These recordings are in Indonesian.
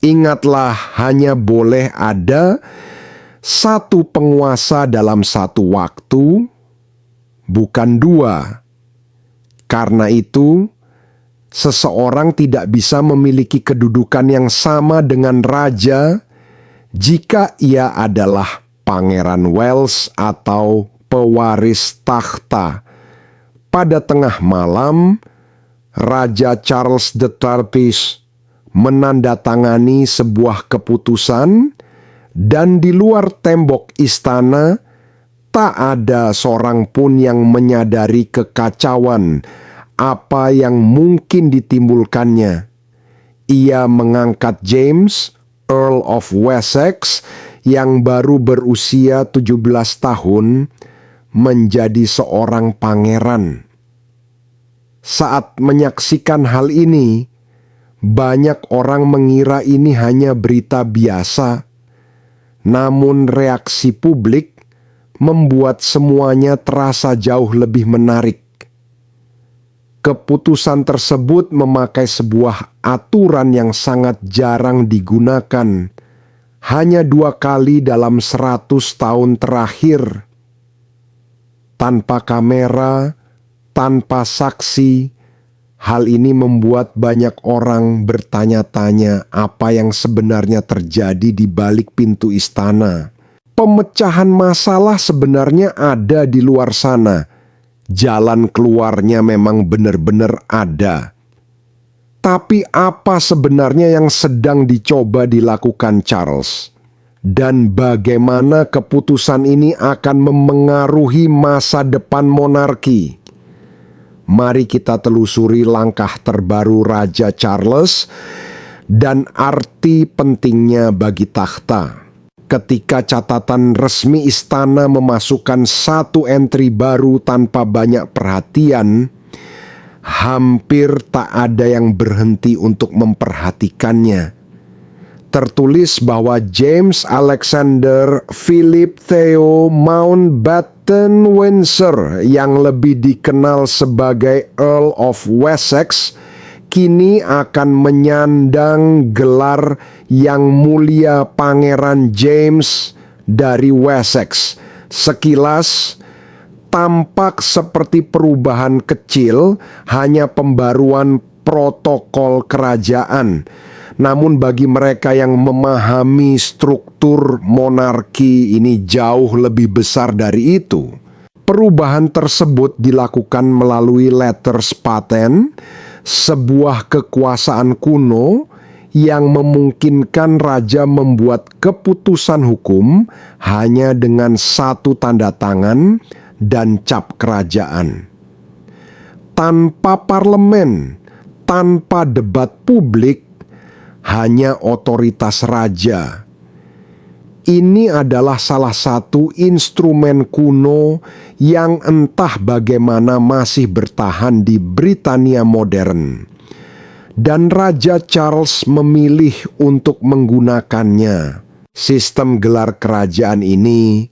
Ingatlah, hanya boleh ada satu penguasa dalam satu waktu, bukan dua. Karena itu, seseorang tidak bisa memiliki kedudukan yang sama dengan raja jika ia adalah Pangeran Wales atau pewaris takhta. Pada tengah malam, Raja Charles III menandatangani sebuah keputusan, dan di luar tembok istana tak ada seorang pun yang menyadari kekacauan apa yang mungkin ditimbulkannya. Ia mengangkat James, Earl of Wessex, yang baru berusia 17 tahun, menjadi seorang pangeran. Saat menyaksikan hal ini, banyak orang mengira ini hanya berita biasa. Namun reaksi publik membuat semuanya terasa jauh lebih menarik. Keputusan tersebut memakai sebuah aturan yang sangat jarang digunakan, hanya 2 kali dalam 100 tahun terakhir. Tanpa kamera, tanpa saksi, hal ini membuat banyak orang bertanya-tanya apa yang sebenarnya terjadi di balik pintu istana. Pemecahan masalah sebenarnya ada di luar sana. Jalan keluarnya memang benar-benar ada. Tapi apa sebenarnya yang sedang dicoba dilakukan Charles? Dan bagaimana keputusan ini akan memengaruhi masa depan monarki? Mari kita telusuri langkah terbaru Raja Charles dan arti pentingnya bagi takhta. Ketika catatan resmi istana memasukkan satu entry baru tanpa banyak perhatian, hampir tak ada yang berhenti untuk memperhatikannya. Tertulis bahwa James Alexander Philip Theo Mountbatten Windsor, yang lebih dikenal sebagai Earl of Wessex, kini akan menyandang gelar yang mulia Pangeran James dari Wessex. Sekilas tampak seperti perubahan kecil, hanya pembaruan protokol kerajaan. Namun bagi mereka yang memahami struktur monarki, ini jauh lebih besar dari itu. Perubahan tersebut dilakukan melalui letters patent, sebuah kekuasaan kuno yang memungkinkan raja membuat keputusan hukum hanya dengan satu tanda tangan dan cap kerajaan. Tanpa parlemen, tanpa debat publik, hanya otoritas raja. Ini adalah salah satu instrumen kuno yang entah bagaimana masih bertahan di Britania modern. Dan Raja Charles memilih untuk menggunakannya. Sistem gelar kerajaan ini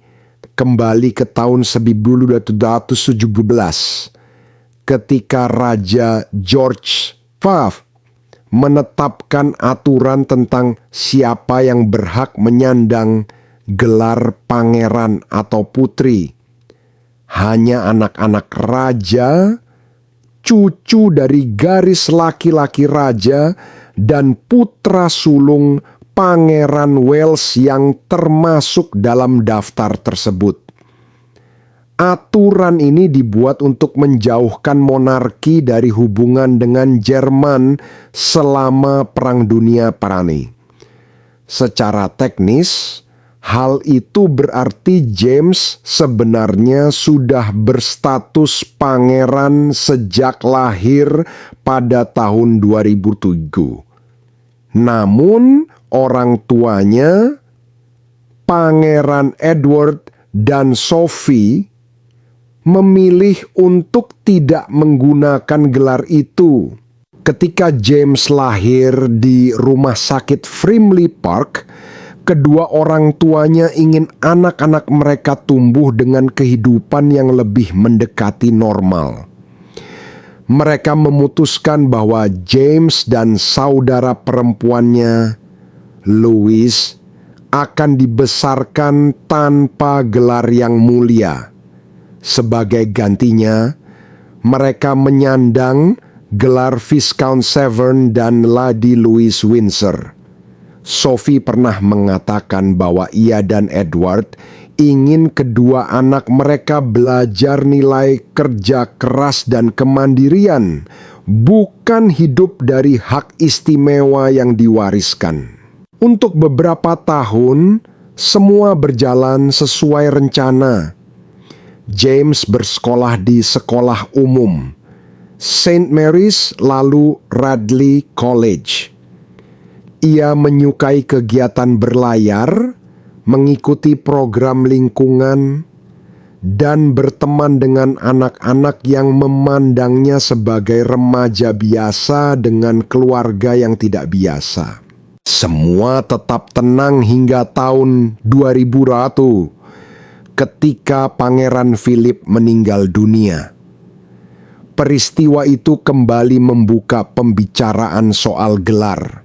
kembali ke tahun 1717 ketika Raja George V menetapkan aturan tentang siapa yang berhak menyandang gelar pangeran atau putri. Hanya anak-anak raja, cucu dari garis laki-laki raja, dan putra sulung Pangeran Wales yang termasuk dalam daftar tersebut. Aturan ini dibuat untuk menjauhkan monarki dari hubungan dengan Jerman selama Perang Dunia Perani. Secara teknis, hal itu berarti James sebenarnya sudah berstatus pangeran sejak lahir pada tahun 2007. Namun, orang tuanya, Pangeran Edward dan Sophie, memilih untuk tidak menggunakan gelar itu. Ketika James lahir di rumah sakit Frimley Park, kedua orang tuanya ingin anak-anak mereka tumbuh dengan kehidupan yang lebih mendekati normal. Mereka memutuskan bahwa James dan saudara perempuannya Louis akan dibesarkan tanpa gelar yang mulia. Sebagai gantinya, mereka menyandang gelar Viscount Severn dan Lady Louise Windsor. Sophie pernah mengatakan bahwa ia dan Edward ingin kedua anak mereka belajar nilai kerja keras dan kemandirian, bukan hidup dari hak istimewa yang diwariskan. Untuk beberapa tahun, semua berjalan sesuai rencana. James bersekolah di sekolah umum, St. Mary's lalu Radley College. Ia menyukai kegiatan berlayar, mengikuti program lingkungan, dan berteman dengan anak-anak yang memandangnya sebagai remaja biasa dengan keluarga yang tidak biasa. Semua tetap tenang hingga tahun 2100 ketika Pangeran Philip meninggal dunia. Peristiwa itu kembali membuka pembicaraan soal gelar.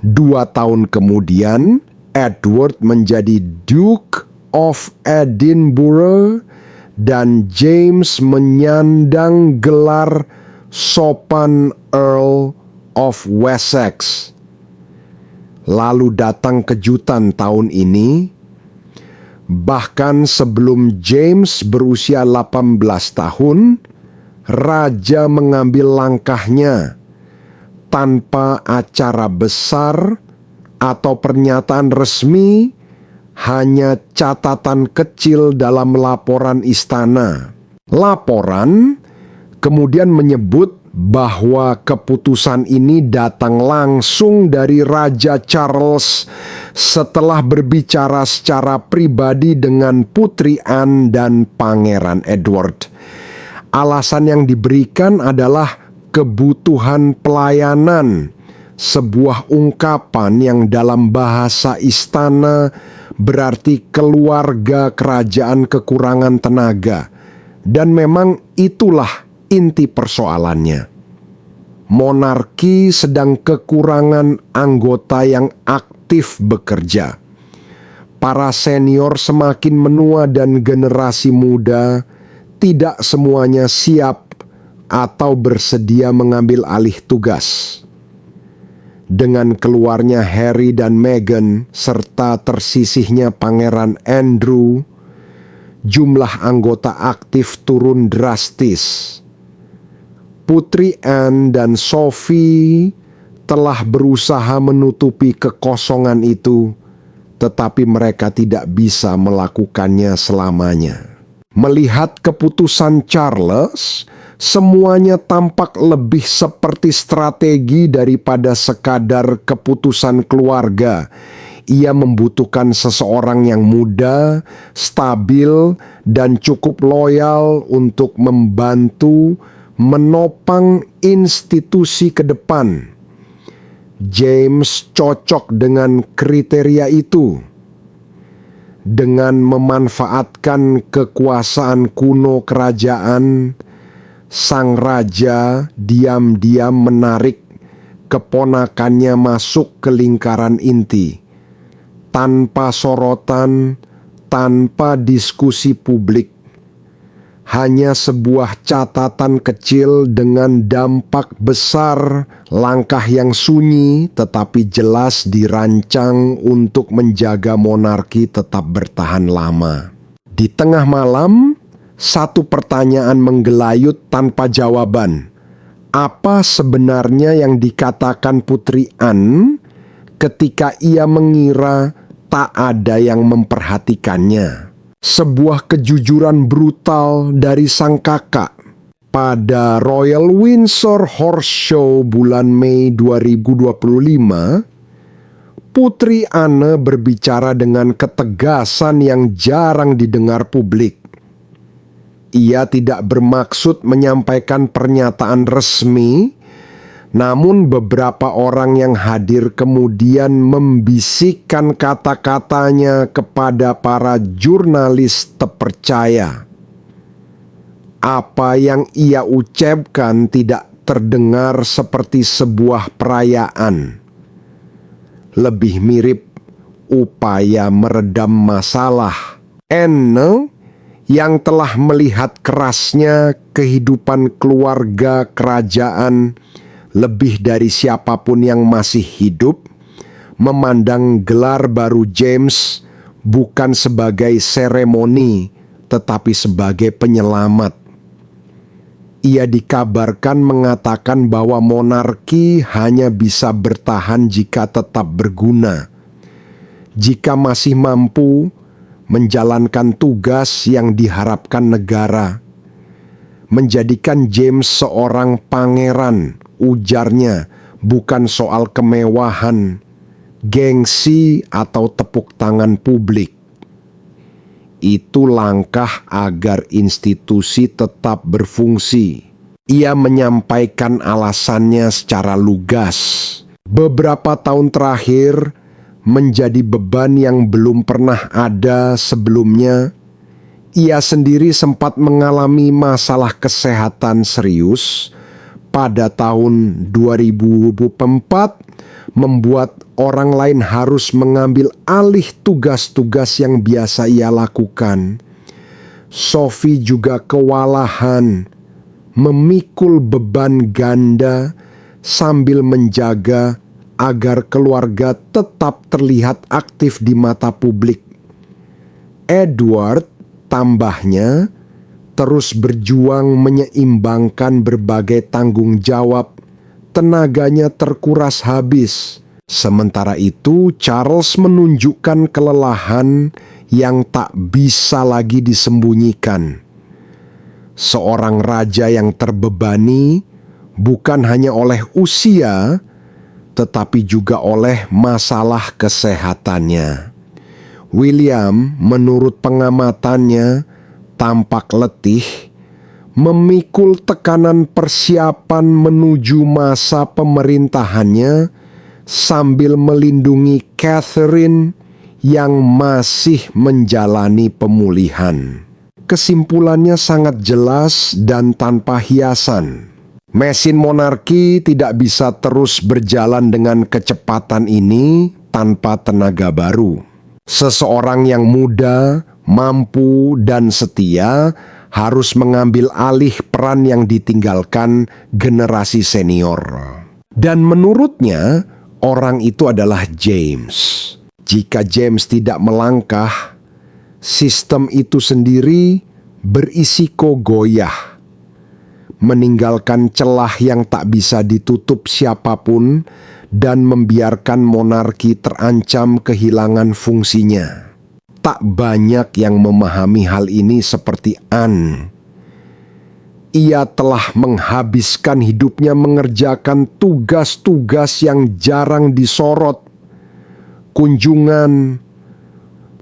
2 tahun kemudian, Edward menjadi Duke of Edinburgh dan James menyandang gelar sopan Earl of Wessex. Lalu datang kejutan tahun ini. Bahkan sebelum James berusia 18 tahun, Raja mengambil langkahnya tanpa acara besar atau pernyataan resmi, hanya catatan kecil dalam laporan istana. Laporan kemudian menyebut bahwa keputusan ini datang langsung dari Raja Charles setelah berbicara secara pribadi dengan Putri Anne dan Pangeran Edward. Alasan yang diberikan adalah kebutuhan pelayanan, sebuah ungkapan yang dalam bahasa istana berarti keluarga kerajaan kekurangan tenaga. Dan memang itulah inti persoalannya. Monarki sedang kekurangan anggota yang aktif bekerja. Para senior semakin menua dan generasi muda tidak semuanya siap atau bersedia mengambil alih tugas. Dengan keluarnya Harry dan Meghan serta tersisihnya Pangeran Andrew, jumlah anggota aktif turun drastis. Putri Anne dan Sophie telah berusaha menutupi kekosongan itu, tetapi mereka tidak bisa melakukannya selamanya. Melihat keputusan Charles, semuanya tampak lebih seperti strategi daripada sekadar keputusan keluarga. Ia membutuhkan seseorang yang muda, stabil, dan cukup loyal untuk membantu menopang institusi ke depan. James cocok dengan kriteria itu. Dengan memanfaatkan kekuasaan kuno kerajaan, sang raja diam-diam menarik keponakannya masuk ke lingkaran inti. Tanpa sorotan, tanpa diskusi publik. Hanya sebuah catatan kecil dengan dampak besar, langkah yang sunyi tetapi jelas dirancang untuk menjaga monarki tetap bertahan lama. Di tengah malam, satu pertanyaan menggelayut tanpa jawaban. Apa sebenarnya yang dikatakan Putri Anne ketika ia mengira tak ada yang memperhatikannya? Sebuah kejujuran brutal dari sang kakak. Pada Royal Windsor Horse Show bulan Mei 2025, Putri Anne berbicara dengan ketegasan yang jarang didengar publik. Ia tidak bermaksud menyampaikan pernyataan resmi, namun beberapa orang yang hadir kemudian membisikkan kata-katanya kepada para jurnalis terpercaya. Apa yang ia ucapkan tidak terdengar seperti sebuah perayaan. lebih mirip upaya meredam masalah. Anne yang telah melihat kerasnya kehidupan keluarga kerajaan lebih dari siapapun yang masih hidup, memandang gelar baru James bukan sebagai seremoni, tetapi sebagai penyelamat. Ia dikabarkan mengatakan bahwa monarki hanya bisa bertahan jika tetap berguna, jika masih mampu menjalankan tugas yang diharapkan negara. Menjadikan James seorang pangeran, ujarnya, bukan soal kemewahan, gengsi, atau tepuk tangan publik. Itu langkah agar institusi tetap berfungsi. Ia menyampaikan alasannya secara lugas. Beberapa tahun terakhir menjadi beban yang belum pernah ada sebelumnya. Ia sendiri sempat mengalami masalah kesehatan serius pada tahun 2004, membuat orang lain harus mengambil alih tugas-tugas yang biasa ia lakukan. Sophie juga kewalahan memikul beban ganda sambil menjaga agar keluarga tetap terlihat aktif di mata publik. Edward, tambahnya, terus berjuang menyeimbangkan berbagai tanggung jawab. Tenaganya terkuras habis. Sementara itu, Charles menunjukkan kelelahan yang tak bisa lagi disembunyikan. Seorang raja yang terbebani bukan hanya oleh usia, tetapi juga oleh masalah kesehatannya. William, menurut pengamatannya, tampak letih, memikul tekanan persiapan menuju masa pemerintahannya sambil melindungi Catherine yang masih menjalani pemulihan. Kesimpulannya sangat jelas dan tanpa hiasan. Mesin monarki tidak bisa terus berjalan dengan kecepatan ini tanpa tenaga baru. Seseorang yang muda, mampu, dan setia harus mengambil alih peran yang ditinggalkan generasi senior. Dan menurutnya, orang itu adalah James. Jika James tidak melangkah, sistem itu sendiri berisiko goyah, meninggalkan celah yang tak bisa ditutup siapapun dan membiarkan monarki terancam kehilangan fungsinya. Tak banyak yang memahami hal ini seperti Anne. Ia telah menghabiskan hidupnya mengerjakan tugas-tugas yang jarang disorot. Kunjungan,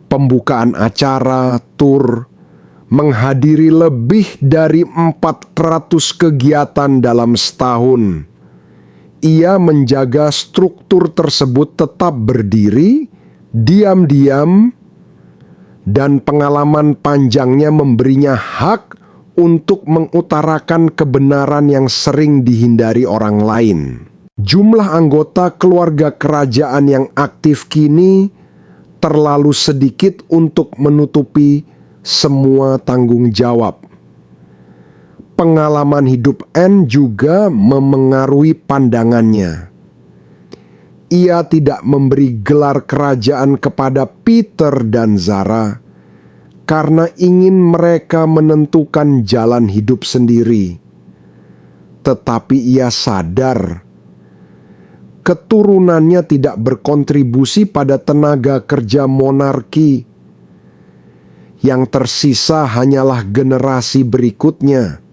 pembukaan acara, tur, menghadiri lebih dari 400 kegiatan dalam setahun. Ia menjaga struktur tersebut tetap berdiri, diam-diam, dan pengalaman panjangnya memberinya hak untuk mengutarakan kebenaran yang sering dihindari orang lain. Jumlah anggota keluarga kerajaan yang aktif kini terlalu sedikit untuk menutupi semua tanggung jawab. Pengalaman hidup Anne juga memengaruhi pandangannya. Ia tidak memberi gelar kerajaan kepada Peter dan Zara karena ingin mereka menentukan jalan hidup sendiri. Tetapi ia sadar keturunannya tidak berkontribusi pada tenaga kerja monarki. Yang tersisa hanyalah generasi berikutnya.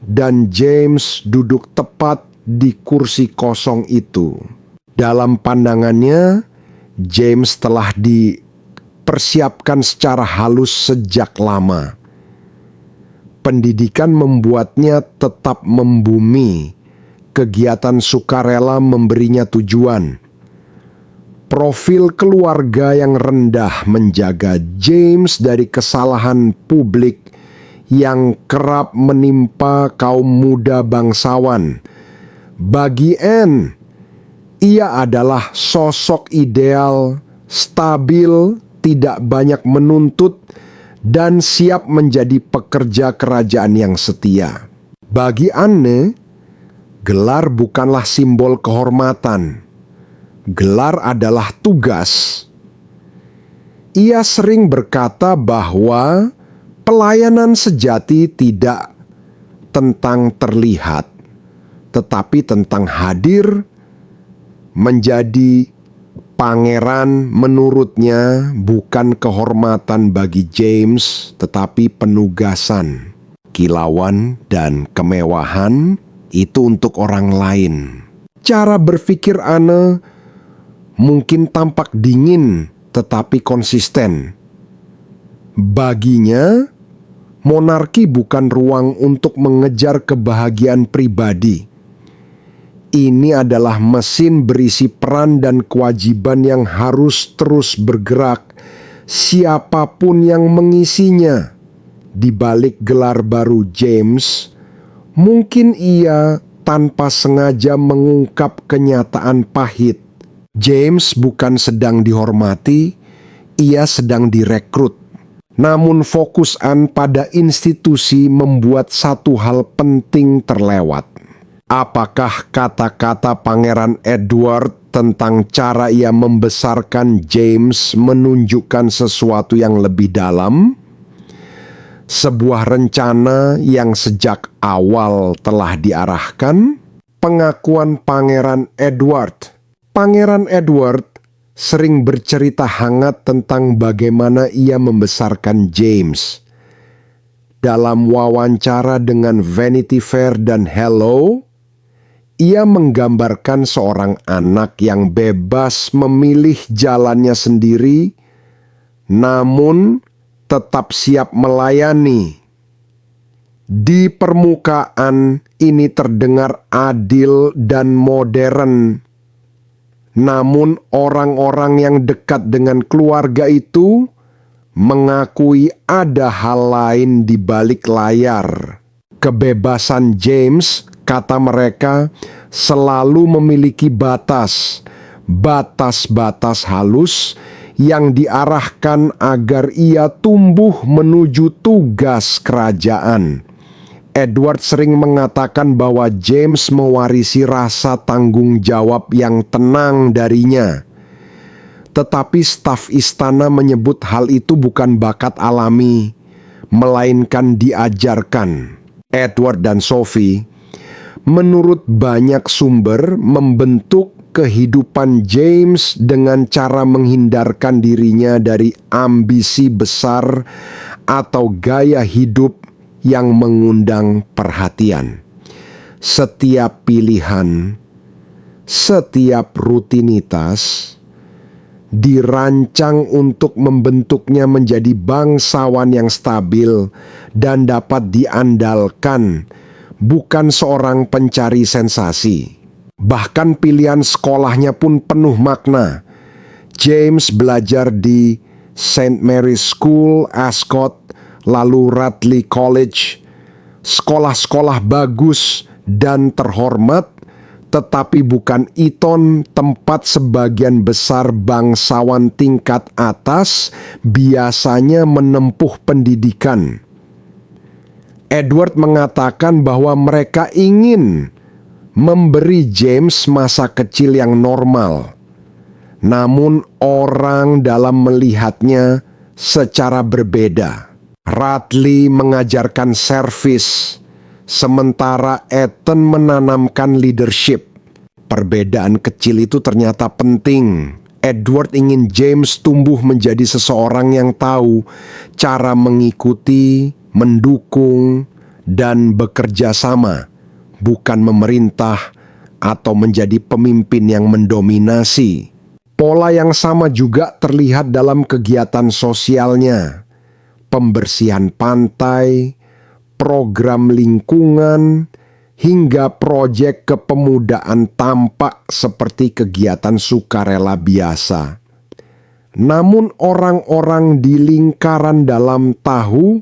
Dan James duduk tepat di kursi kosong itu. Dalam pandangannya, James telah dipersiapkan secara halus sejak lama. Pendidikan membuatnya tetap membumi. Kegiatan sukarela memberinya tujuan. Profil keluarga yang rendah menjaga James dari kesalahan publik yang kerap menimpa kaum muda bangsawan. Bagi Anne, Ia adalah sosok ideal, stabil, tidak banyak menuntut, dan siap menjadi pekerja kerajaan yang setia. Bagi Anne, gelar bukanlah simbol kehormatan. Gelar adalah tugas. Ia sering berkata bahwa pelayanan sejati tidak tentang terlihat, tetapi tentang hadir. Menjadi pangeran menurutnya bukan kehormatan bagi James, tetapi penugasan. Kilauan dan kemewahan itu untuk orang lain. Cara berpikir Anne mungkin tampak dingin, tetapi konsisten. Baginya, monarki bukan ruang untuk mengejar kebahagiaan pribadi. Ini adalah mesin berisi peran dan kewajiban yang harus terus bergerak, siapapun yang mengisinya. Di balik gelar baru James, mungkin ia tanpa sengaja mengungkap kenyataan pahit. James bukan sedang dihormati, ia sedang direkrut. Namun fokus Anne pada institusi membuat satu hal penting terlewat. Apakah kata-kata Pangeran Edward tentang cara ia membesarkan James menunjukkan sesuatu yang lebih dalam? Sebuah rencana yang sejak awal telah diarahkan? Pengakuan Pangeran Edward. Pangeran Edward sering bercerita hangat tentang bagaimana ia membesarkan James. Dalam wawancara dengan Vanity Fair dan Hello, ia menggambarkan seorang anak yang bebas memilih jalannya sendiri, namun tetap siap melayani. Di permukaan ini terdengar adil dan modern, namun orang-orang yang dekat dengan keluarga itu mengakui ada hal lain di balik layar. Kebebasan James, kata mereka, selalu memiliki batas-batas halus yang diarahkan agar ia tumbuh menuju tugas kerajaan. Edward sering mengatakan bahwa James mewarisi rasa tanggung jawab yang tenang darinya. Tetapi staf istana menyebut hal itu bukan bakat alami, melainkan diajarkan. Edward dan Sophie, menurut banyak sumber, membentuk kehidupan James dengan cara menghindarkan dirinya dari ambisi besar atau gaya hidup yang mengundang perhatian. Setiap pilihan, setiap rutinitas dirancang untuk membentuknya menjadi bangsawan yang stabil dan dapat diandalkan, bukan seorang pencari sensasi. Bahkan pilihan sekolahnya pun penuh makna. James belajar di St. Mary's School, Ascot, lalu Radley College, sekolah-sekolah bagus dan terhormat, tetapi bukan Eton, tempat sebagian besar bangsawan tingkat atas biasanya menempuh pendidikan. Edward mengatakan bahwa mereka ingin memberi James masa kecil yang normal, namun orang dalam melihatnya secara berbeda. Radley mengajarkan servis, sementara Eton menanamkan leadership. Perbedaan kecil itu ternyata penting. Edward ingin James tumbuh menjadi seseorang yang tahu cara mengikuti, mendukung, dan bekerja sama, bukan memerintah atau menjadi pemimpin yang mendominasi. Pola yang sama juga terlihat dalam kegiatan sosialnya. Pembersihan pantai, program lingkungan, hingga proyek kepemudaan tampak seperti kegiatan sukarela biasa. Namun orang-orang di lingkaran dalam tahu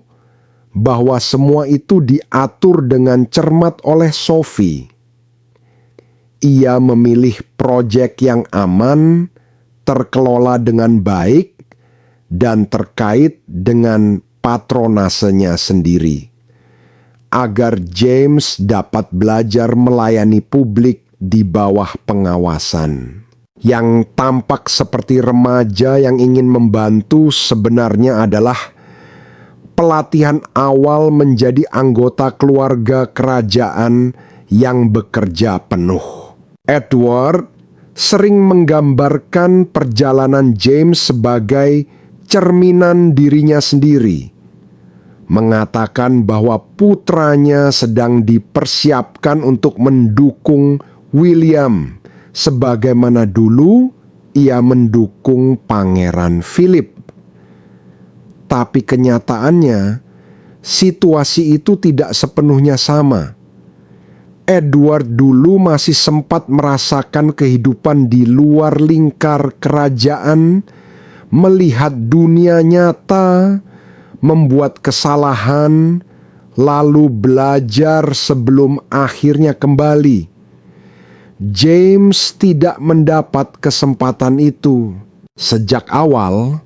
bahwa semua itu diatur dengan cermat oleh Sophie. ia memilih proyek yang aman, terkelola dengan baik, dan terkait dengan patronasenya sendiri, agar James dapat belajar melayani publik di bawah pengawasan. Yang tampak seperti remaja yang ingin membantu sebenarnya adalah pelatihan awal menjadi anggota keluarga kerajaan yang bekerja penuh. Edward sering menggambarkan perjalanan James sebagai cerminan dirinya sendiri, mengatakan bahwa putranya sedang dipersiapkan untuk mendukung William sebagaimana dulu ia mendukung Pangeran Philip. Tapi kenyataannya, situasi itu tidak sepenuhnya sama. Edward dulu masih sempat merasakan kehidupan di luar lingkar kerajaan, melihat dunia nyata, membuat kesalahan, lalu belajar sebelum akhirnya kembali. James tidak mendapat kesempatan itu. Sejak awal,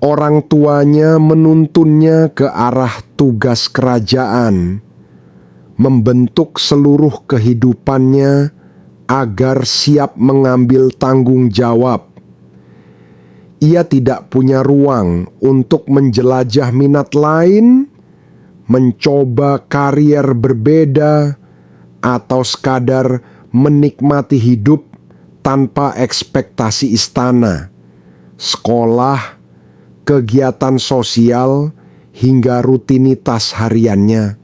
orang tuanya menuntunnya ke arah tugas kerajaan, membentuk seluruh kehidupannya agar siap mengambil tanggung jawab. Ia tidak punya ruang untuk menjelajah minat lain, mencoba karier berbeda, atau sekadar menikmati hidup tanpa ekspektasi istana, sekolah, kegiatan sosial, hingga rutinitas hariannya.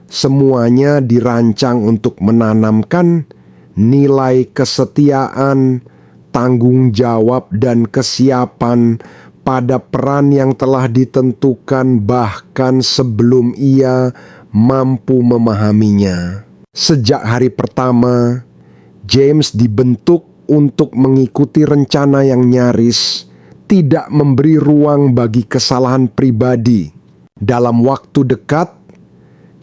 Semuanya dirancang untuk menanamkan nilai kesetiaan, tanggung jawab, dan kesiapan pada peran yang telah ditentukan bahkan sebelum ia mampu memahaminya. Sejak hari pertama, James dibentuk untuk mengikuti rencana yang nyaris tidak memberi ruang bagi kesalahan pribadi. Dalam waktu dekat,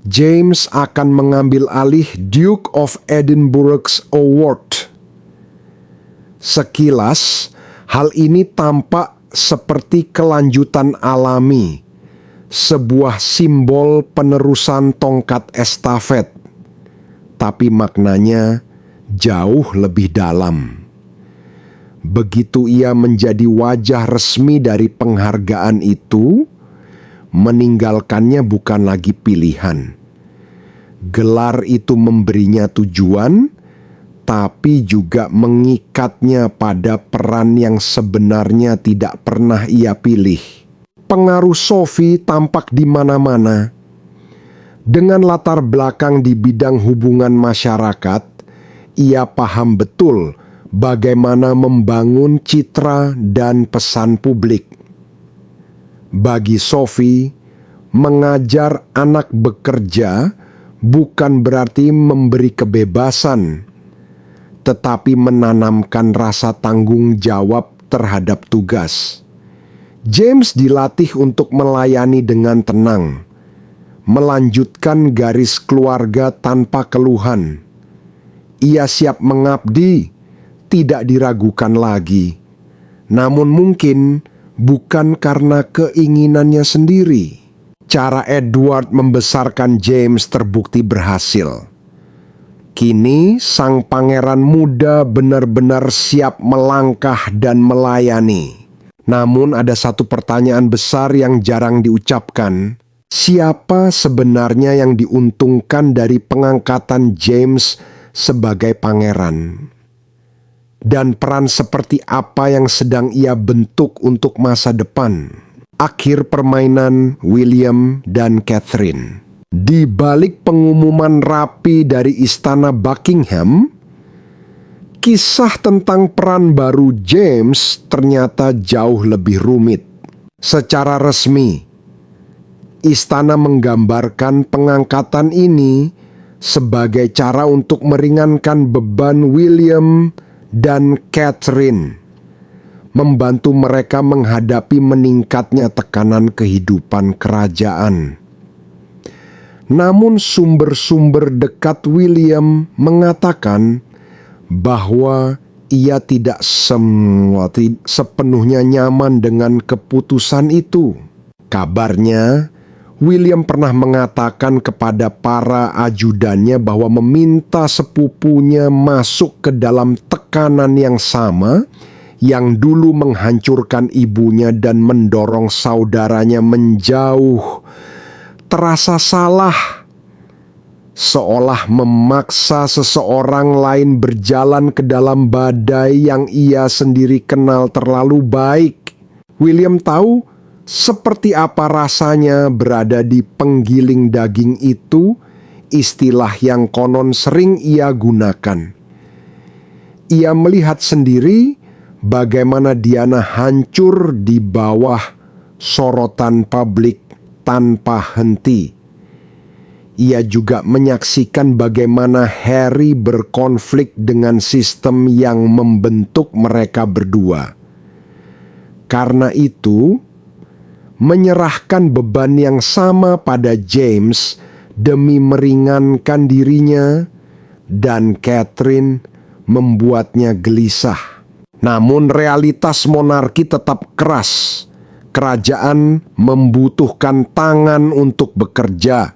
James akan mengambil alih Duke of Edinburgh's Award. Sekilas, hal ini tampak seperti kelanjutan alami, sebuah simbol penerusan tongkat estafet, tapi maknanya jauh lebih dalam. Begitu ia menjadi wajah resmi dari penghargaan itu, meninggalkannya bukan lagi pilihan. Gelar itu memberinya tujuan, tapi juga mengikatnya pada peran yang sebenarnya tidak pernah ia pilih. Pengaruh Sophie tampak di mana-mana. Dengan latar belakang di bidang hubungan masyarakat, ia paham betul bagaimana membangun citra dan pesan publik. Bagi Sophie, mengajar anak bekerja bukan berarti memberi kebebasan, tetapi menanamkan rasa tanggung jawab terhadap tugas. James dilatih untuk melayani dengan tenang, melanjutkan garis keluarga tanpa keluhan. Ia siap mengabdi, tidak diragukan lagi. Namun mungkin bukan karena keinginannya sendiri. Cara Edward membesarkan James terbukti berhasil. Kini sang pangeran muda benar-benar siap melangkah dan melayani. Namun ada satu pertanyaan besar yang jarang diucapkan. Siapa sebenarnya yang diuntungkan dari pengangkatan James sebagai pangeran? Dan peran seperti apa yang sedang ia bentuk untuk masa depan? Akhir permainan William dan Catherine. Di balik pengumuman rapi dari istana Buckingham, kisah tentang peran baru James ternyata jauh lebih rumit. Secara resmi, istana menggambarkan pengangkatan ini sebagai cara untuk meringankan beban William dan Catherine, membantu mereka menghadapi meningkatnya tekanan kehidupan kerajaan. Namun sumber-sumber dekat William mengatakan bahwa ia tidak sepenuhnya nyaman dengan keputusan itu. Kabarnya, William pernah mengatakan kepada para ajudannya bahwa meminta sepupunya masuk ke dalam tekanan yang sama yang dulu menghancurkan ibunya dan mendorong saudaranya menjauh terasa salah, seolah memaksa seseorang lain berjalan ke dalam badai yang ia sendiri kenal terlalu baik. William tahu seperti apa rasanya berada di penggiling daging itu, istilah yang konon sering ia gunakan. Ia melihat sendiri bagaimana Diana hancur di bawah sorotan publik tanpa henti. Ia juga menyaksikan bagaimana Harry berkonflik dengan sistem yang membentuk mereka berdua. Karena itu, menyerahkan beban yang sama pada James demi meringankan dirinya dan Catherine membuatnya gelisah. Namun realitas monarki tetap keras. Kerajaan membutuhkan tangan untuk bekerja.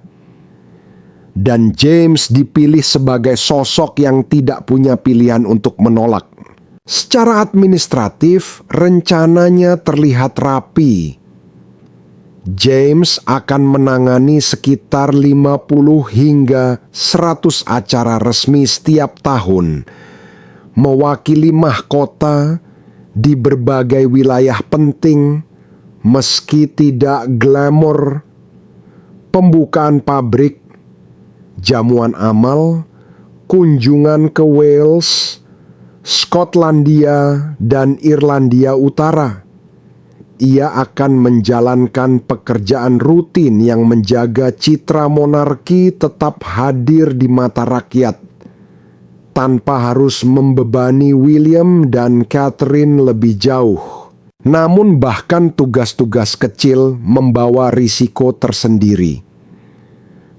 Dan James dipilih sebagai sosok yang tidak punya pilihan untuk menolak. Secara administratif, rencananya terlihat rapi. James akan menangani sekitar 50 hingga 100 acara resmi setiap tahun, mewakili mahkota di berbagai wilayah penting, meski tidak glamor. Pembukaan pabrik, jamuan amal, kunjungan ke Wales, Skotlandia, dan Irlandia Utara. Ia akan menjalankan pekerjaan rutin yang menjaga citra monarki tetap hadir di mata rakyat, tanpa harus membebani William dan Catherine lebih jauh. Namun bahkan tugas-tugas kecil membawa risiko tersendiri.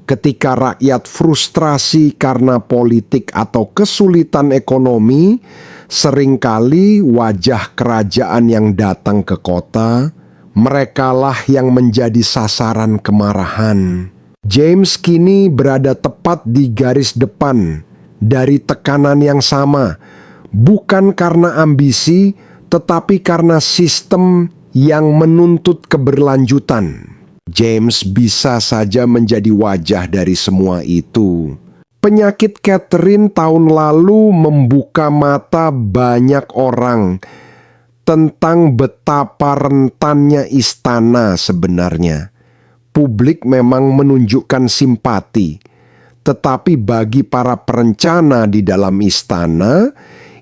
Ketika rakyat frustrasi karena politik atau kesulitan ekonomi, seringkali wajah kerajaan yang datang ke kota, merekalah yang menjadi sasaran kemarahan. James kini berada tepat di garis depan dari tekanan yang sama, bukan karena ambisi, tetapi karena sistem yang menuntut keberlanjutan. James bisa saja menjadi wajah dari semua itu. Penyakit Catherine tahun lalu membuka mata banyak orang tentang betapa rentannya istana sebenarnya. Publik memang menunjukkan simpati, tetapi bagi para perencana di dalam istana,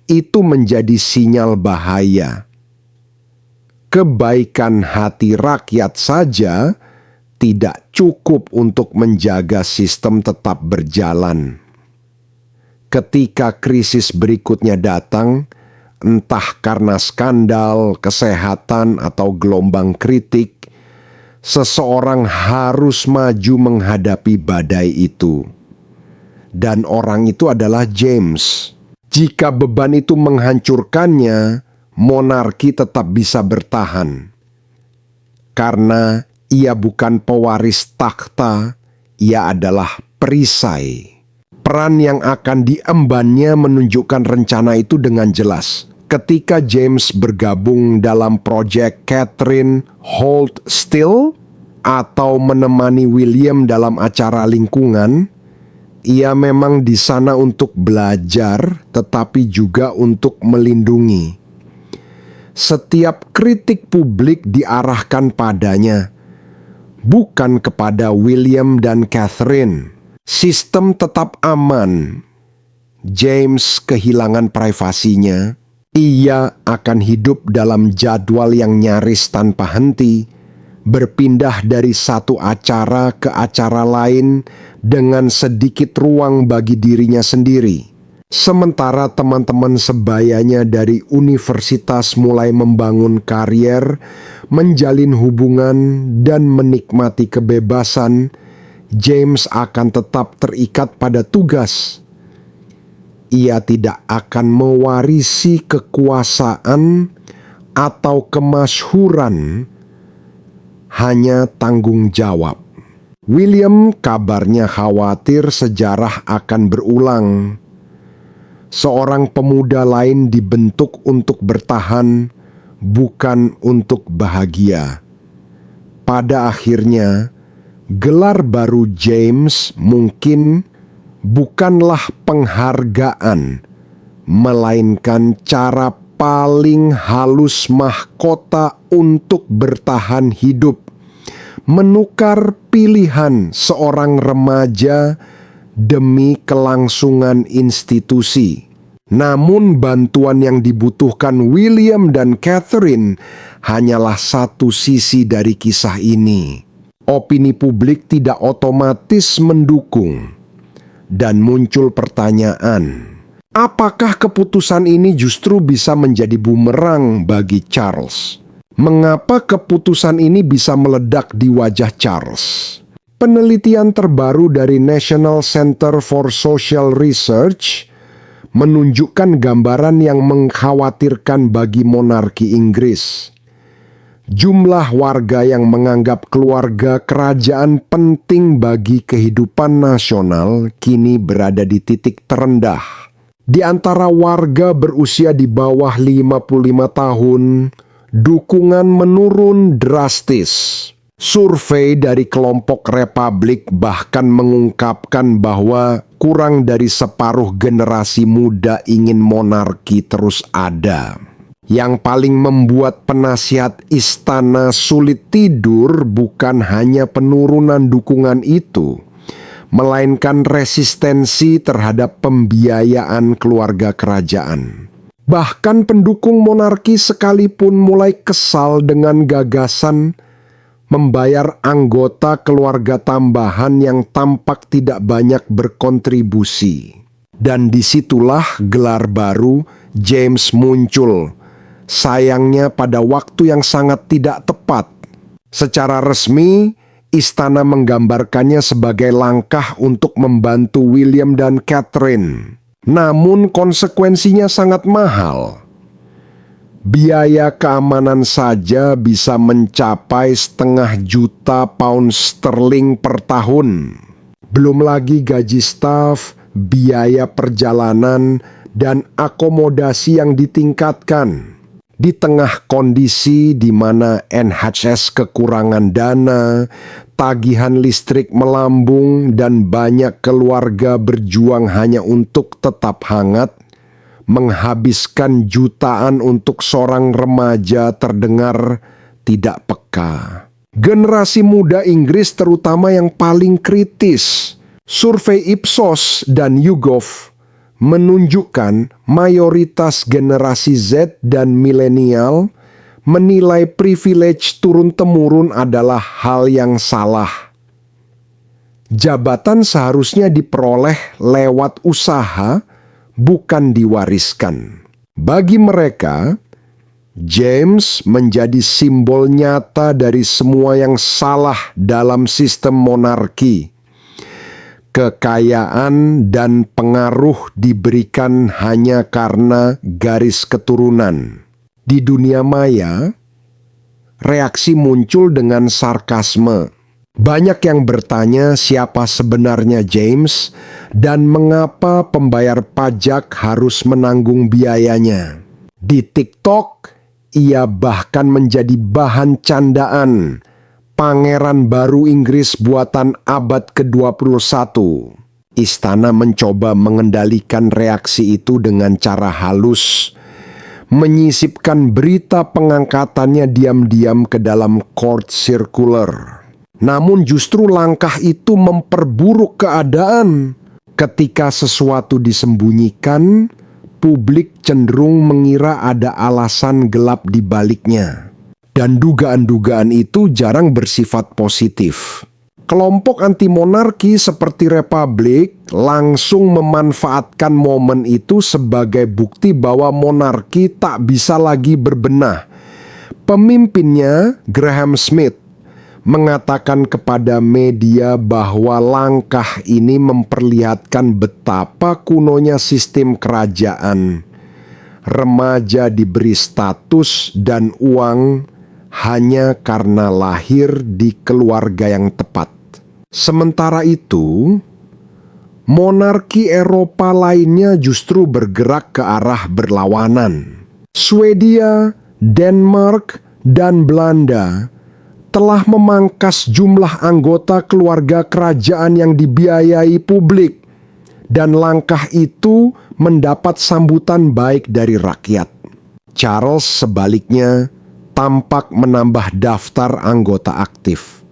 itu menjadi sinyal bahaya. Kebaikan hati rakyat saja tidak cukup untuk menjaga sistem tetap berjalan. Ketika krisis berikutnya datang, entah karena skandal, kesehatan, atau gelombang kritik, seseorang harus maju menghadapi badai itu. Dan orang itu adalah James. Jika beban itu menghancurkannya, monarki tetap bisa bertahan. Karena ia bukan pewaris takhta, ia adalah perisai. Peran yang akan diembannya menunjukkan rencana itu dengan jelas. Ketika James bergabung dalam proyek Catherine Hold Still atau menemani William dalam acara lingkungan, ia memang di sana untuk belajar, tetapi juga untuk melindungi. Setiap kritik publik diarahkan padanya, bukan kepada William dan Catherine. Sistem tetap aman. James kehilangan privasinya. Ia akan hidup dalam jadwal yang nyaris tanpa henti, berpindah dari satu acara ke acara lain dengan sedikit ruang bagi dirinya sendiri. Sementara teman-teman sebayanya dari universitas mulai membangun karier, menjalin hubungan, dan menikmati kebebasan, James akan tetap terikat pada tugas. Ia tidak akan mewarisi kekuasaan atau kemasyhuran, hanya tanggung jawab. William kabarnya khawatir sejarah akan berulang. Seorang pemuda lain dibentuk untuk bertahan, bukan untuk bahagia. Pada akhirnya, gelar baru James mungkin bukanlah penghargaan, melainkan cara paling halus mahkota untuk bertahan hidup, menukar pilihan seorang remaja demi kelangsungan institusi. Namun bantuan yang dibutuhkan William dan Catherine hanyalah satu sisi dari kisah ini. Opini publik tidak otomatis mendukung, dan muncul pertanyaan, apakah keputusan ini justru bisa menjadi bumerang bagi Charles? Mengapa keputusan ini bisa meledak di wajah Charles? Penelitian terbaru dari National Center for Social Research menunjukkan gambaran yang mengkhawatirkan bagi monarki Inggris. Jumlah warga yang menganggap keluarga kerajaan penting bagi kehidupan nasional kini berada di titik terendah. Di antara warga berusia di bawah 55 tahun, dukungan menurun drastis. Survei dari kelompok Republik bahkan mengungkapkan bahwa kurang dari separuh generasi muda ingin monarki terus ada. Yang paling membuat penasihat istana sulit tidur bukan hanya penurunan dukungan itu, melainkan resistensi terhadap pembiayaan keluarga kerajaan. Bahkan pendukung monarki sekalipun mulai kesal dengan gagasan membayar anggota keluarga tambahan yang tampak tidak banyak berkontribusi. Dan disitulah gelar baru James muncul. Sayangnya pada waktu yang sangat tidak tepat. Secara resmi, istana menggambarkannya sebagai langkah untuk membantu William dan Catherine. Namun konsekuensinya sangat mahal. Biaya keamanan saja bisa mencapai £500.000 sterling per tahun. Belum lagi gaji staf, biaya perjalanan, dan akomodasi yang ditingkatkan. Di tengah kondisi di mana NHS kekurangan dana, tagihan listrik melambung, dan banyak keluarga berjuang hanya untuk tetap hangat, menghabiskan jutaan untuk seorang remaja terdengar tidak peka. Generasi muda Inggris terutama yang paling kritis. Survei Ipsos dan YouGov menunjukkan mayoritas generasi Z dan milenial menilai privilege turun-temurun adalah hal yang salah. Jabatan seharusnya diperoleh lewat usaha, bukan diwariskan. Bagi mereka, James menjadi simbol nyata dari semua yang salah dalam sistem monarki. Kekayaan dan pengaruh diberikan hanya karena garis keturunan. Di dunia maya, reaksi muncul dengan sarkasme. Banyak yang bertanya siapa sebenarnya James dan mengapa pembayar pajak harus menanggung biayanya. Di TikTok, ia bahkan menjadi bahan candaan. Pangeran baru Inggris buatan abad ke-21. Istana mencoba mengendalikan reaksi itu dengan cara halus, menyisipkan berita pengangkatannya diam-diam ke dalam court circular. Namun justru langkah itu memperburuk keadaan. Ketika sesuatu disembunyikan, publik cenderung mengira ada alasan gelap di baliknya. Dan dugaan-dugaan itu jarang bersifat positif. Kelompok anti-monarki seperti Republik langsung memanfaatkan momen itu sebagai bukti bahwa monarki tak bisa lagi berbenah. Pemimpinnya, Graham Smith, mengatakan kepada media bahwa langkah ini memperlihatkan betapa kunonya sistem kerajaan. Remaja diberi status dan uang hanya karena lahir di keluarga yang tepat. Sementara itu, monarki Eropa lainnya justru bergerak ke arah berlawanan. Swedia, Denmark, dan Belanda telah memangkas jumlah anggota keluarga kerajaan yang dibiayai publik, dan langkah itu mendapat sambutan baik dari rakyat. Charles sebaliknya tampak menambah daftar anggota aktif.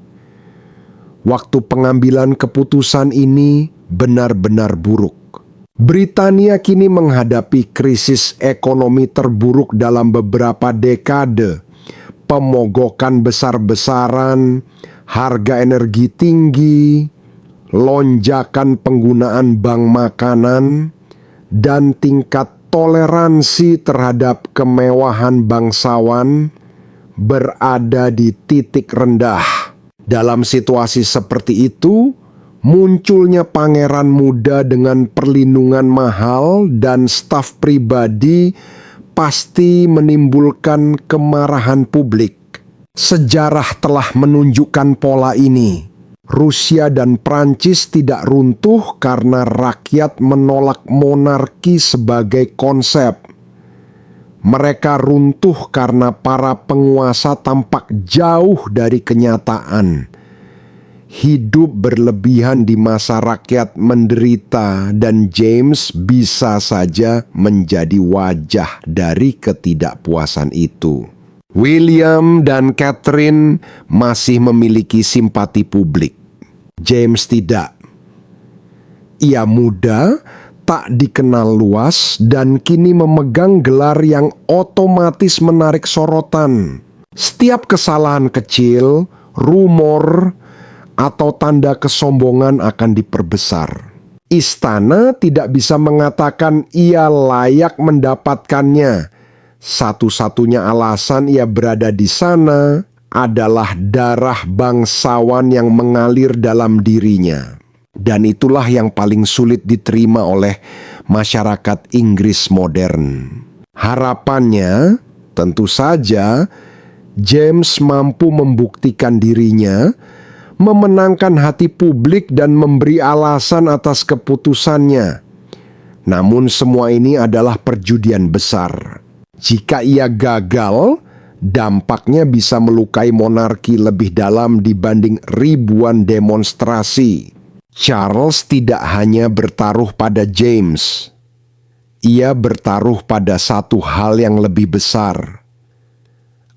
Waktu pengambilan keputusan ini benar-benar buruk. Britania kini menghadapi krisis ekonomi terburuk dalam beberapa dekade. Pemogokan besar-besaran, harga energi tinggi, lonjakan penggunaan bank makanan, dan tingkat toleransi terhadap kemewahan bangsawan berada di titik rendah. Dalam situasi seperti itu, munculnya pangeran muda dengan perlindungan mahal dan staf pribadi pasti menimbulkan kemarahan publik. Sejarah telah menunjukkan pola ini. Rusia dan Prancis tidak runtuh karena rakyat menolak monarki sebagai konsep. Mereka runtuh karena para penguasa tampak jauh dari kenyataan. Hidup berlebihan di masa rakyat menderita, dan James bisa saja menjadi wajah dari ketidakpuasan itu. William dan Catherine masih memiliki simpati publik. James tidak. Ia muda, tak dikenal luas, dan kini memegang gelar yang otomatis menarik sorotan. Setiap kesalahan kecil, rumor, atau tanda kesombongan akan diperbesar. Istana tidak bisa mengatakan ia layak mendapatkannya. Satu-satunya alasan ia berada di sana adalah darah bangsawan yang mengalir dalam dirinya. Dan itulah yang paling sulit diterima oleh masyarakat Inggris modern. Harapannya, tentu saja, James mampu membuktikan dirinya, memenangkan hati publik dan memberi alasan atas keputusannya. Namun semua ini adalah perjudian besar. Jika ia gagal, dampaknya bisa melukai monarki lebih dalam dibanding ribuan demonstrasi. Charles tidak hanya bertaruh pada James. Ia bertaruh pada satu hal yang lebih besar.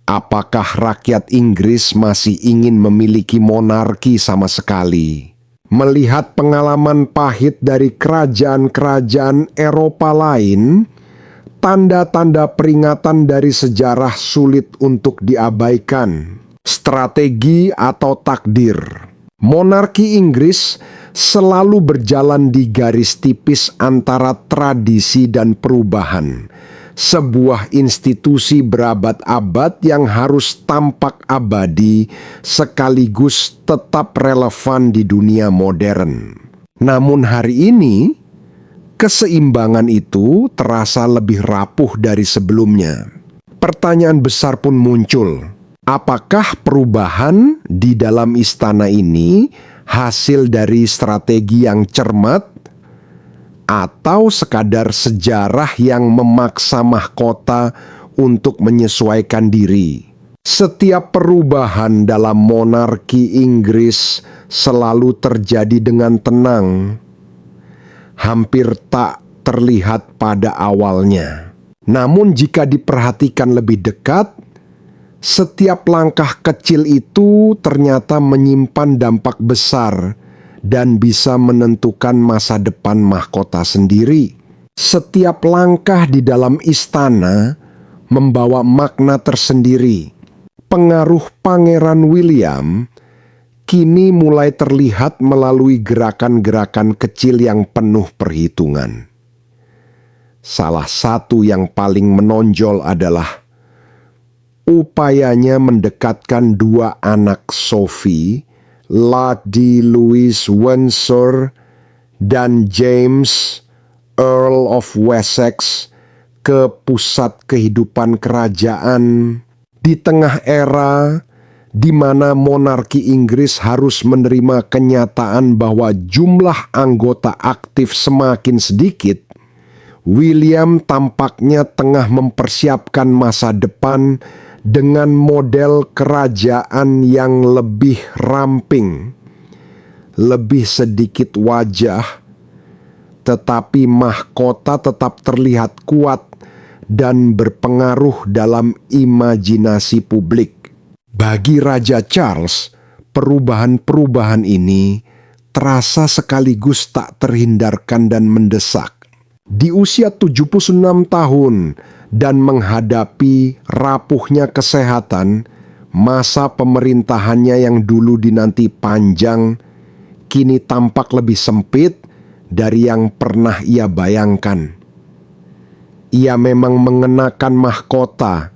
Apakah rakyat Inggris masih ingin memiliki monarki sama sekali? Melihat pengalaman pahit dari kerajaan-kerajaan Eropa lain, tanda-tanda peringatan dari sejarah sulit untuk diabaikan. Strategi atau takdir. Monarki Inggris selalu berjalan di garis tipis antara tradisi dan perubahan. Sebuah institusi berabad-abad yang harus tampak abadi sekaligus tetap relevan di dunia modern. Namun hari ini, keseimbangan itu terasa lebih rapuh dari sebelumnya. Pertanyaan besar pun muncul. Apakah perubahan di dalam istana ini hasil dari strategi yang cermat, atau sekadar sejarah yang memaksa mahkota untuk menyesuaikan diri? Setiap perubahan dalam monarki Inggris selalu terjadi dengan tenang, hampir tak terlihat pada awalnya. Namun jika diperhatikan lebih dekat, setiap langkah kecil itu ternyata menyimpan dampak besar dan bisa menentukan masa depan mahkota sendiri. Setiap langkah di dalam istana membawa makna tersendiri. Pengaruh Pangeran William kini mulai terlihat melalui gerakan-gerakan kecil yang penuh perhitungan. Salah satu yang paling menonjol adalah upayanya mendekatkan dua anak Sophie, Lady Louise Windsor dan James, Earl of Wessex, ke pusat kehidupan kerajaan di tengah era di mana monarki Inggris harus menerima kenyataan bahwa jumlah anggota aktif semakin sedikit. William tampaknya tengah mempersiapkan masa depan dengan model kerajaan yang lebih ramping, lebih sedikit wajah, tetapi mahkota tetap terlihat kuat dan berpengaruh dalam imajinasi publik. Bagi Raja Charles, perubahan-perubahan ini terasa sekaligus tak terhindarkan dan mendesak. Di usia 76 tahun dan menghadapi rapuhnya kesehatan, masa pemerintahannya yang dulu dinanti panjang, kini tampak lebih sempit dari yang pernah ia bayangkan. Ia memang mengenakan mahkota,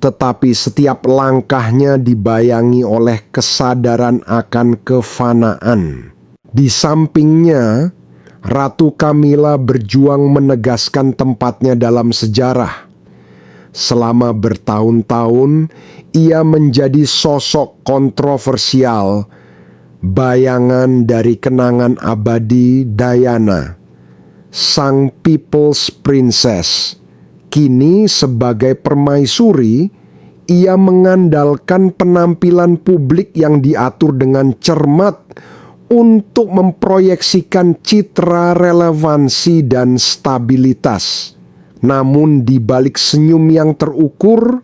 tetapi setiap langkahnya dibayangi oleh kesadaran akan kefanaan. Di sampingnya, Ratu Camilla berjuang menegaskan tempatnya dalam sejarah. Selama bertahun-tahun, ia menjadi sosok kontroversial, bayangan dari kenangan abadi Diana, sang People's Princess. Kini sebagai permaisuri, ia mengandalkan penampilan publik yang diatur dengan cermat untuk memproyeksikan citra relevansi dan stabilitas. Namun di balik senyum yang terukur,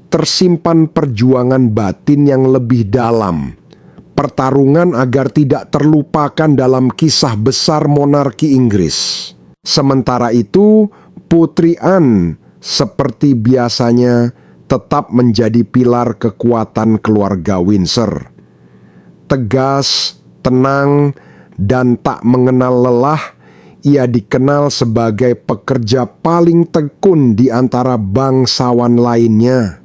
tersimpan perjuangan batin yang lebih dalam. Pertarungan agar tidak terlupakan dalam kisah besar monarki Inggris. Sementara itu, Putri Anne seperti biasanya tetap menjadi pilar kekuatan keluarga Windsor. Tegas, tenang, dan tak mengenal lelah, ia dikenal sebagai pekerja paling tekun di antara bangsawan lainnya.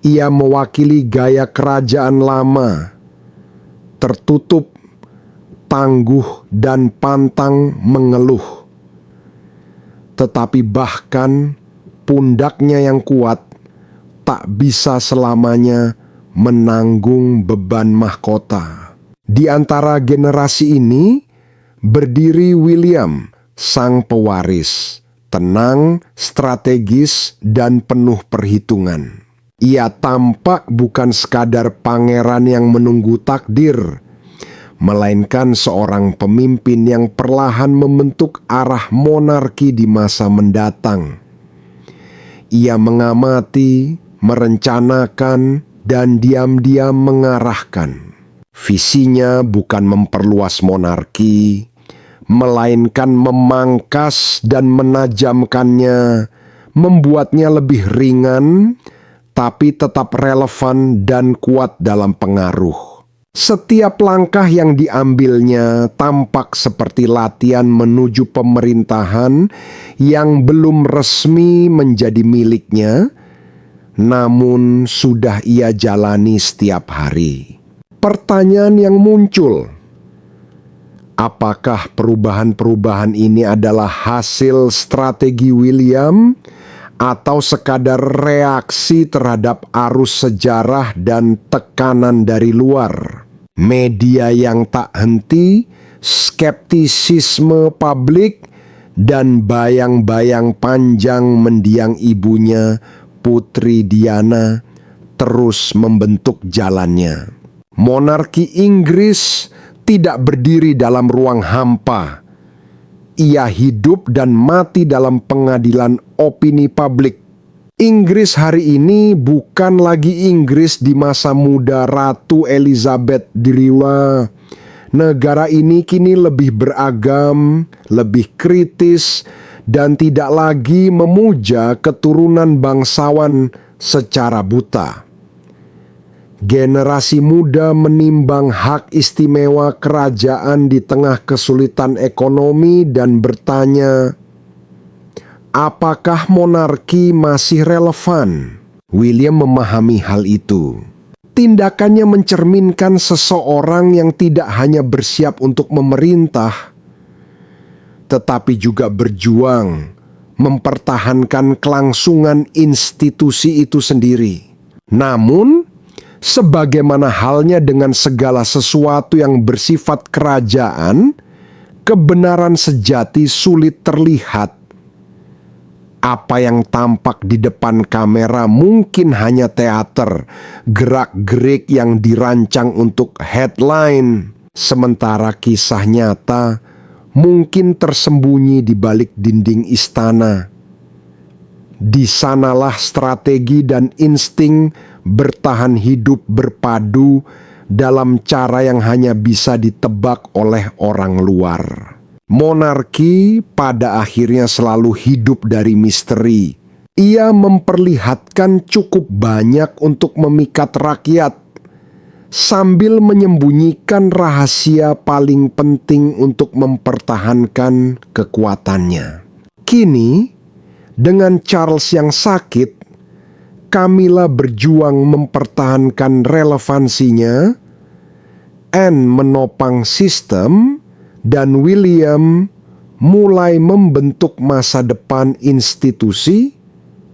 Ia mewakili gaya kerajaan lama, tertutup, tangguh, dan pantang mengeluh. Tetapi bahkan pundaknya yang kuat tak bisa selamanya menanggung beban mahkota. Di antara generasi ini berdiri William, sang pewaris, tenang, strategis, dan penuh perhitungan. Ia tampak bukan sekadar pangeran yang menunggu takdir, melainkan seorang pemimpin yang perlahan membentuk arah monarki di masa mendatang. Ia mengamati, merencanakan, dan diam-diam mengarahkan. Visinya bukan memperluas monarki, melainkan memangkas dan menajamkannya, membuatnya lebih ringan, tapi tetap relevan dan kuat dalam pengaruh. Setiap langkah yang diambilnya tampak seperti latihan menuju pemerintahan yang belum resmi menjadi miliknya, namun sudah ia jalani setiap hari. Pertanyaan yang muncul, apakah perubahan-perubahan ini adalah hasil strategi William atau sekadar reaksi terhadap arus sejarah dan tekanan dari luar? Media yang tak henti, skeptisisme publik, dan bayang-bayang panjang mendiang ibunya, Putri Diana, terus membentuk jalannya. Monarki Inggris tidak berdiri dalam ruang hampa. Ia hidup dan mati dalam pengadilan opini publik. Inggris hari ini bukan lagi Inggris di masa muda Ratu Elizabeth II. Negara ini kini lebih beragam, lebih kritis, dan tidak lagi memuja keturunan bangsawan secara buta. Generasi muda menimbang hak istimewa kerajaan di tengah kesulitan ekonomi dan bertanya, apakah monarki masih relevan? William memahami hal itu. Tindakannya mencerminkan seseorang yang tidak hanya bersiap untuk memerintah, tetapi juga berjuang mempertahankan kelangsungan institusi itu sendiri. Namun, sebagaimana halnya dengan segala sesuatu yang bersifat kerajaan, kebenaran sejati sulit terlihat. Apa yang tampak di depan kamera mungkin hanya teater, gerak-gerik yang dirancang untuk headline, sementara kisah nyata mungkin tersembunyi di balik dinding istana. Di sanalah strategi dan insting bertahan hidup berpadu dalam cara yang hanya bisa ditebak oleh orang luar. Monarki pada akhirnya selalu hidup dari misteri. Ia memperlihatkan cukup banyak untuk memikat rakyat, sambil menyembunyikan rahasia paling penting untuk mempertahankan kekuatannya. Kini, dengan Charles yang sakit, Camilla berjuang mempertahankan relevansinya, Anne menopang sistem, dan William mulai membentuk masa depan institusi.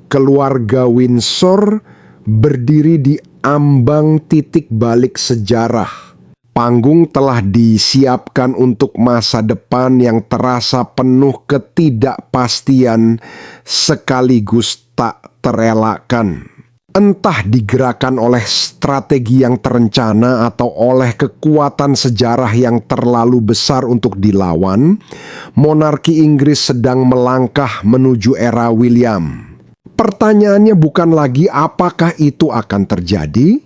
Keluarga Windsor berdiri di ambang titik balik sejarah. Panggung telah disiapkan untuk masa depan yang terasa penuh ketidakpastian sekaligus tak terelakkan. Entah digerakkan oleh strategi yang terencana atau oleh kekuatan sejarah yang terlalu besar untuk dilawan, monarki Inggris sedang melangkah menuju era William. Pertanyaannya bukan lagi apakah itu akan terjadi,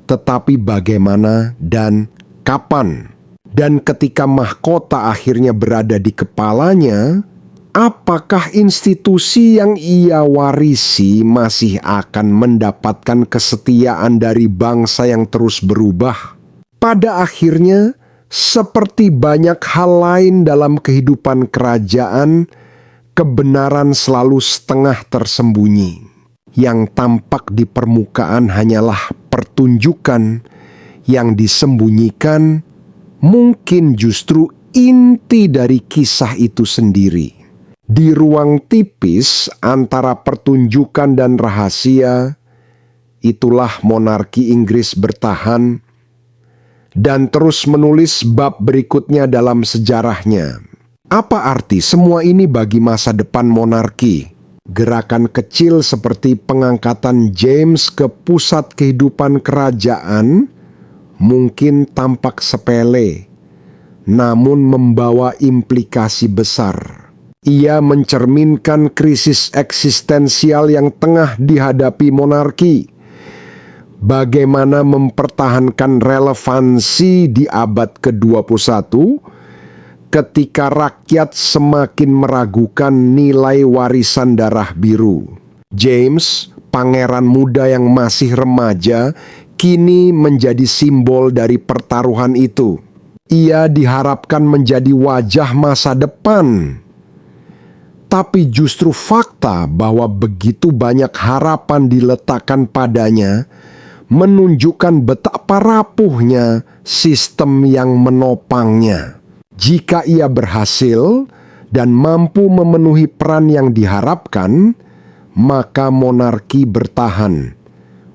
tetapi bagaimana dan kapan. Dan ketika mahkota akhirnya berada di kepalanya, apakah institusi yang ia warisi masih akan mendapatkan kesetiaan dari bangsa yang terus berubah? Pada akhirnya, seperti banyak hal lain dalam kehidupan kerajaan, kebenaran selalu setengah tersembunyi. Yang tampak di permukaan hanyalah pertunjukan, yang disembunyikan mungkin justru inti dari kisah itu sendiri. Di ruang tipis antara pertunjukan dan rahasia, itulah monarki Inggris bertahan dan terus menulis bab berikutnya dalam sejarahnya. Apa arti semua ini bagi masa depan monarki? Gerakan kecil seperti pengangkatan James ke pusat kehidupan kerajaan mungkin tampak sepele, namun membawa implikasi besar. Ia mencerminkan krisis eksistensial yang tengah dihadapi monarki. Bagaimana mempertahankan relevansi di abad ke-21 ketika rakyat semakin meragukan nilai warisan darah biru. James, pangeran muda yang masih remaja, kini menjadi simbol dari pertaruhan itu. Ia diharapkan menjadi wajah masa depan. Tapi justru fakta bahwa begitu banyak harapan diletakkan padanya menunjukkan betapa rapuhnya sistem yang menopangnya. Jika ia berhasil dan mampu memenuhi peran yang diharapkan, maka monarki bertahan,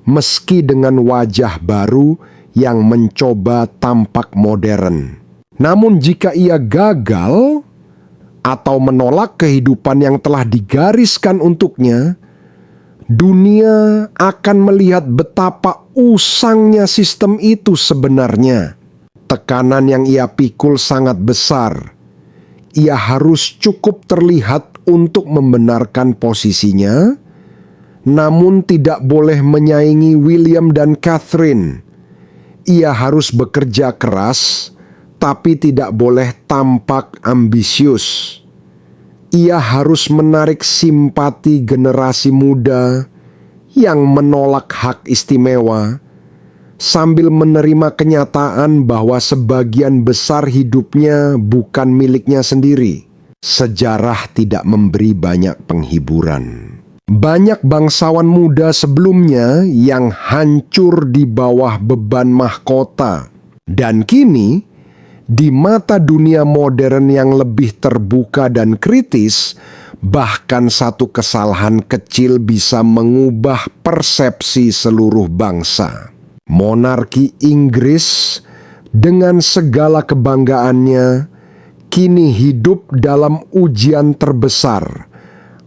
meski dengan wajah baru yang mencoba tampak modern. Namun jika ia gagal atau menolak kehidupan yang telah digariskan untuknya, dunia akan melihat betapa usangnya sistem itu sebenarnya. Tekanan yang ia pikul sangat besar. Ia harus cukup terlihat untuk membenarkan posisinya, namun tidak boleh menyaingi William dan Catherine. Ia harus bekerja keras, tapi tidak boleh tampak ambisius. Ia harus menarik simpati generasi muda yang menolak hak istimewa, sambil menerima kenyataan bahwa sebagian besar hidupnya bukan miliknya sendiri. Sejarah tidak memberi banyak penghiburan. Banyak bangsawan muda sebelumnya yang hancur di bawah beban mahkota. Dan kini, di mata dunia modern yang lebih terbuka dan kritis, bahkan satu kesalahan kecil bisa mengubah persepsi seluruh bangsa. Monarki Inggris dengan segala kebanggaannya kini hidup dalam ujian terbesar.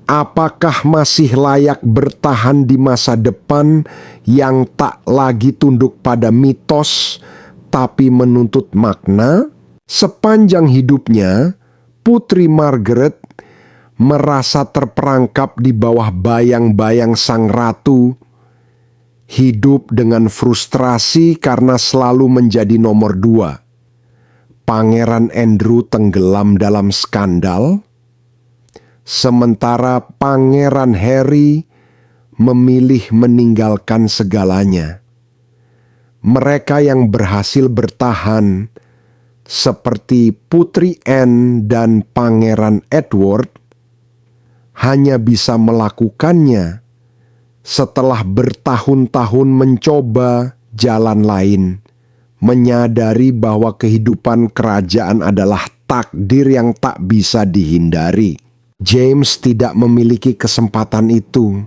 Apakah masih layak bertahan di masa depan yang tak lagi tunduk pada mitos, tapi menuntut makna? Sepanjang hidupnya, Putri Margaret merasa terperangkap di bawah bayang-bayang sang ratu, hidup dengan frustrasi karena selalu menjadi nomor dua. Pangeran Andrew tenggelam dalam skandal, sementara Pangeran Harry memilih meninggalkan segalanya. Mereka yang berhasil bertahan, seperti Putri Anne dan Pangeran Edward, hanya bisa melakukannya setelah bertahun-tahun mencoba jalan lain, menyadari bahwa kehidupan kerajaan adalah takdir yang tak bisa dihindari. James tidak memiliki kesempatan itu.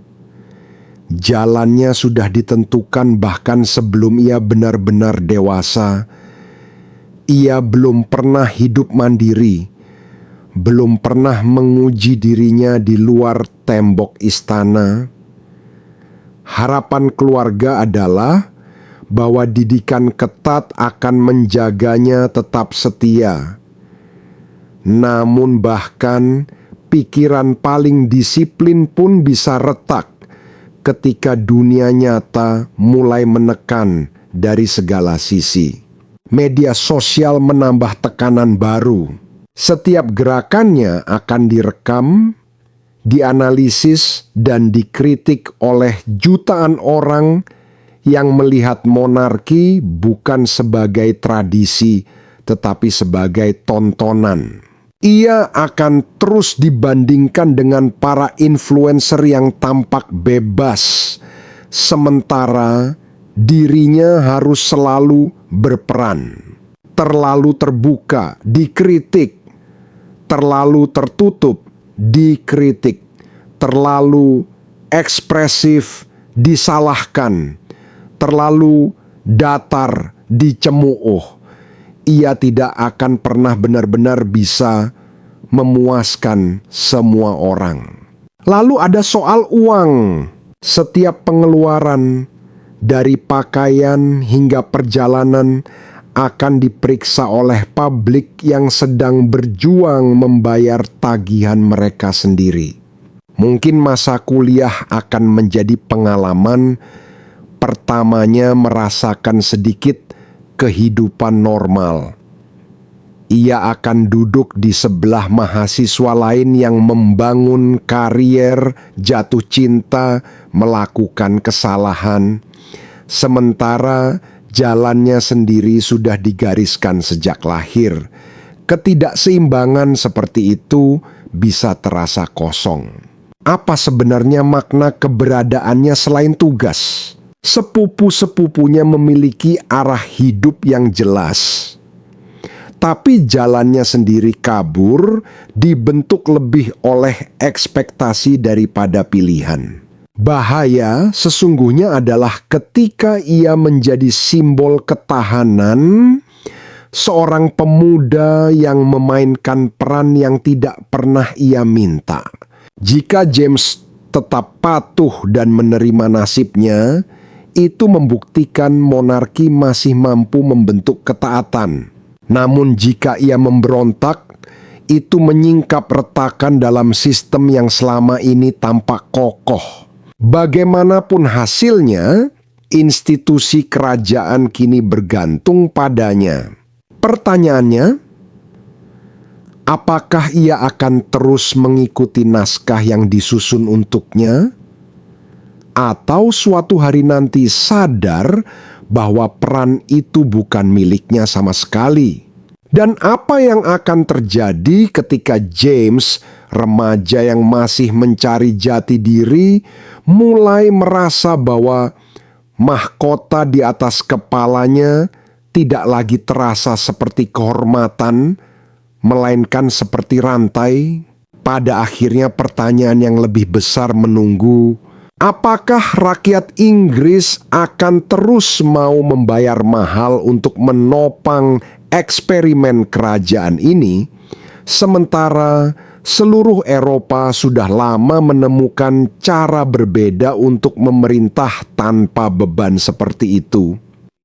Jalannya sudah ditentukan bahkan sebelum ia benar-benar dewasa. Ia belum pernah hidup mandiri, belum pernah menguji dirinya di luar tembok istana. Harapan keluarga adalah bahwa didikan ketat akan menjaganya tetap setia. Namun bahkan pikiran paling disiplin pun bisa retak ketika dunia nyata mulai menekan dari segala sisi. Media sosial menambah tekanan baru. Setiap gerakannya akan direkam, dianalisis, dan dikritik oleh jutaan orang yang melihat monarki bukan sebagai tradisi, tetapi sebagai tontonan. Ia akan terus dibandingkan dengan para influencer yang tampak bebas, sementara dirinya harus selalu berperan. Terlalu terbuka, dikritik. Terlalu tertutup, dikritik. Terlalu ekspresif, disalahkan. Terlalu datar, dicemooh. Ia tidak akan pernah benar-benar bisa memuaskan semua orang. Lalu ada soal uang. Setiap pengeluaran, dari pakaian hingga perjalanan, akan diperiksa oleh publik yang sedang berjuang membayar tagihan mereka sendiri. Mungkin masa kuliah akan menjadi pengalaman pertamanya merasakan sedikit kehidupan normal. Ia akan duduk di sebelah mahasiswa lain yang membangun karier, jatuh cinta, melakukan kesalahan, sementara jalannya sendiri sudah digariskan sejak lahir. Ketidakseimbangan seperti itu bisa terasa kosong. Apa sebenarnya makna keberadaannya selain tugas? Sepupu-sepupunya memiliki arah hidup yang jelas, tapi jalannya sendiri kabur, dibentuk lebih oleh ekspektasi daripada pilihan. Bahaya sesungguhnya adalah ketika ia menjadi simbol ketahanan, seorang pemuda yang memainkan peran yang tidak pernah ia minta. Jika James tetap patuh dan menerima nasibnya, itu membuktikan monarki masih mampu membentuk ketaatan. Namun jika ia memberontak, itu menyingkap retakan dalam sistem yang selama ini tampak kokoh. Bagaimanapun hasilnya, institusi kerajaan kini bergantung padanya. Pertanyaannya, apakah ia akan terus mengikuti naskah yang disusun untuknya? Atau suatu hari nanti sadar bahwa peran itu bukan miliknya sama sekali? Dan apa yang akan terjadi ketika James, remaja yang masih mencari jati diri, mulai merasa bahwa mahkota di atas kepalanya tidak lagi terasa seperti kehormatan, melainkan seperti rantai? Pada akhirnya pertanyaan yang lebih besar menunggu. Apakah rakyat Inggris akan terus mau membayar mahal untuk menopang eksperimen kerajaan ini, sementara seluruh Eropa sudah lama menemukan cara berbeda untuk memerintah tanpa beban seperti itu?